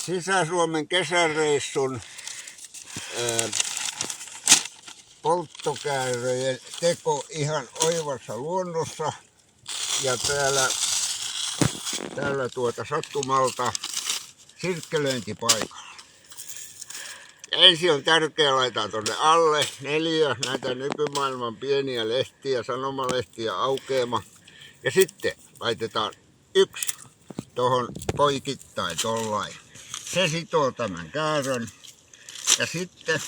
Sisä-Suomen kesäreissun polttokääröjen teko ihan oivassa luonnossa ja täällä sattumalta sirkkelöintipaikalla. Ensin on tärkeää laittaa tuonne alle 4 näitä nykymaailman pieniä lehtiä, sanomalehtiä aukeama. Ja sitten laitetaan 1 tuohon poikittain tollain. Se sitoo tämän käärön. Ja sitten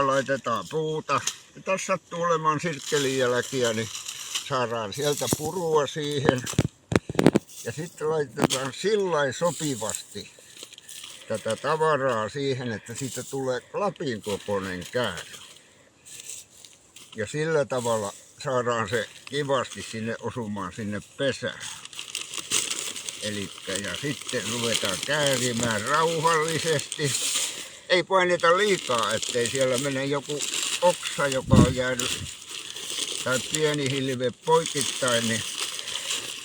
laitetaan puuta. Ja tässä sattuu olemaan sirkkelinjälkiä, niin saadaan sieltä purua siihen. Ja sitten laitetaan sillain sopivasti tätä tavaraa siihen, että siitä tulee klapin kokoinen käärö. Ja sillä tavalla saadaan se kivasti sinne osumaan sinne pesään. Ja sitten ruvetaan käärimään rauhallisesti. Ei paineta liikaa, ettei siellä mene joku oksa, joka on jäänyt, tai pieni hilve poikittain, niin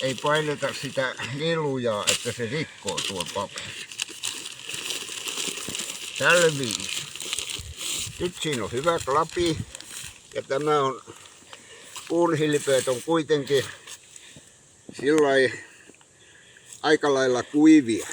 ei paineta sitä nilujaa, että se rikkoo tuon paperin. Tällä viisi. Nyt siinä on hyvä klapi ja tämä on, puunhilpeet on kuitenkin sillai aika lailla kuivia.